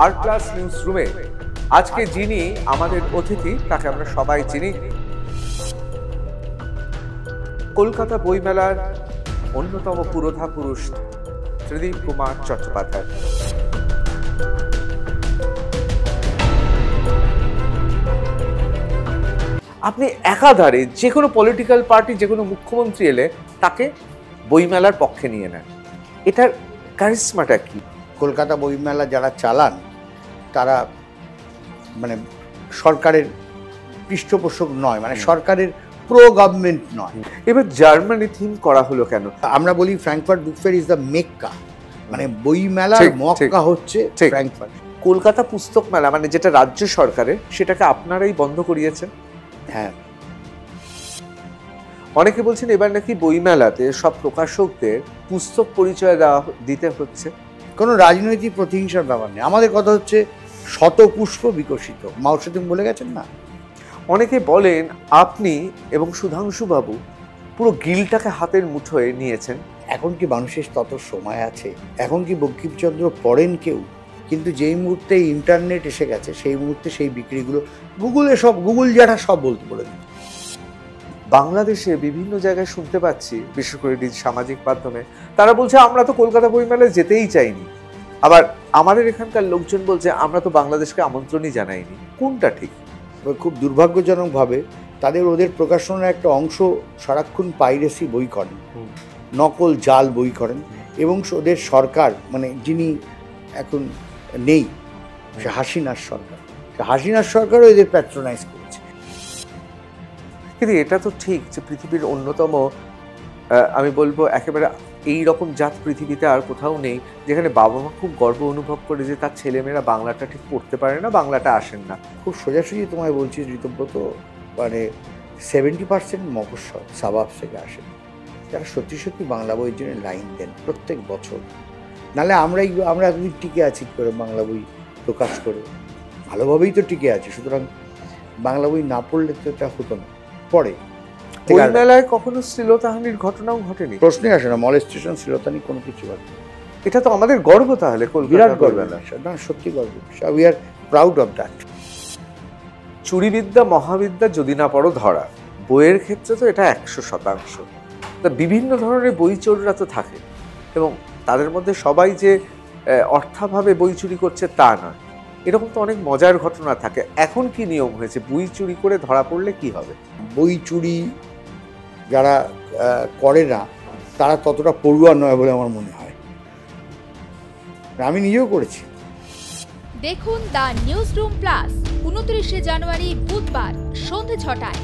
R+ news রুমে আজকে যিনি আমাদের অতিথি তাকে আমরা সবাই চিনি, কলকাতা বইমেলার অন্যতম পুরোধা পুরুষ ত্রিদীপ কুমার চট্টোপাধ্যায়। আপনি একাধারে যে কোনো পলিটিক্যাল পার্টি, যে কোনো মুখ্যমন্ত্রী এলে তাকে বইমেলার পক্ষে নিয়ে নেন, এটার কারিশমাটা কি? কলকাতা বইমেলা যারা চালান তারা মানে সরকারের পৃষ্ঠপোষক নয়, মানে সরকারের প্রো গভর্নমেন্ট নয়। এবার জার্মানি থিম করা হলো কেন? আমরা বলি Frankfurt book fair is the Mecca, মানে বইমেলার মক্কা হচ্ছে ফ্র্যাঙ্কফার্ট। কলকাতা পুস্তক মেলা মানে যেটা রাজ্য সরকারের, সেটাকে আপনারাই বন্ধ করিয়েছেন। হ্যাঁ, অনেকে বলছেন এবার নাকি বইমেলাতে সব প্রকাশকদের পুস্তক পরিচয় দিতে হচ্ছে। কোনো রাজনৈতিক প্রতিহিংসার ব্যাপার নেই। আমাদের কথা হচ্ছে শত পুষ্প বিকশিত, মাও সেতুং বলে গেছেন না। অনেকে বলেন আপনি এবং সুধাংশু বাবু পুরো গিলটাকে হাতের মুঠোয় নিয়েছেন। এখন কি মানুষের তত সময় আছে? এখন কি বঙ্কিমচন্দ্র পড়েন কেউ? কিন্তু যেই মুহূর্তে ইন্টারনেট এসে গেছে সেই মুহূর্তে সেই বিক্রিগুলো গুগল যারা সব বলতে বলে দিন। বাংলাদেশে বিভিন্ন জায়গায় শুনতে পাচ্ছি, বিশেষ করে সামাজিক মাধ্যমে, তারা বলছে আমরা তো কলকাতা বইমেলায় যেতেই চাইনি। আবার আমাদের এখানকার লোকজন বলছে আমরা তো বাংলাদেশকে আমন্ত্রণই জানাইনি। কোনটা ঠিক? খুব দুর্ভাগ্যজনকভাবে ওদের প্রকাশনার একটা অংশ সারাক্ষণ পাইরেসি বই করেন, নকল জাল বই করেন, এবং ওদের সরকার মানে যিনি এখন নেই, সে হাসিনার সরকারও এদের প্যাট্রোনাইজ করেছে। কিন্তু এটা তো ঠিক যে পৃথিবীর অন্যতম, আমি বলবো একেবারে এই রকম জাত পৃথিবীতে আর কোথাও নেই যেখানে বাবা মা খুব গর্ব অনুভব করে যে তার ছেলেমেয়েরা বাংলাটা ঠিক পড়তে পারে না, বাংলাটা আসেন না। খুব সোজাসুজি তোমায় বলছি ঋতব্রত, মানে 70% মফস্বল সাবাব থেকে আসেন, যারা সত্যি সত্যি বাংলা বইয়ের জন্য লাইন দেন প্রত্যেক বছর। নাহলে আমরা এতদিন টিকে আছি করে বাংলা বই প্রকাশ করে, ভালোভাবেই তো টিকে আছি। সুতরাং বাংলা বই না পড়লে তো এটা হতো না। পরে বইমেলায় কখনো শ্লীলতাহানির ঘটনাও ঘটেনি? প্রশ্নই আসে না। মলেস্টেশন, শ্লীলতাহানি কোনো কিছু ঘটে। এটা তো আমাদের গর্ব, তাহলে বিরাট গর্ব, না সত্যি গর্ব। We are proud of that. চুরিবিদ্যা মহাবিদ্যা যদি না পড়ো ধরা, বইয়ের ক্ষেত্রে তো এটা 100%। তা বিভিন্ন ধরনের বই চোররা তো থাকে, এবং তাদের মধ্যে সবাই যে অর্থাভাবে বই চুরি করছে তা নয়। এরকম তো অনেক মজার ঘটনা থাকে। এখন কি নিয়ম হয়েছে? বই চুরি করে ধরা পড়লে কি হবে? বই চুরি যারা করে না তারা ততটা পড়ুয়া নয় বলে আমার মনে হয়। আমি নিজেও করেছি। দেখুন দ্য নিউজ রুম প্লাস 29শে জানুয়ারি বুধবার সন্ধ্যে 6টায়।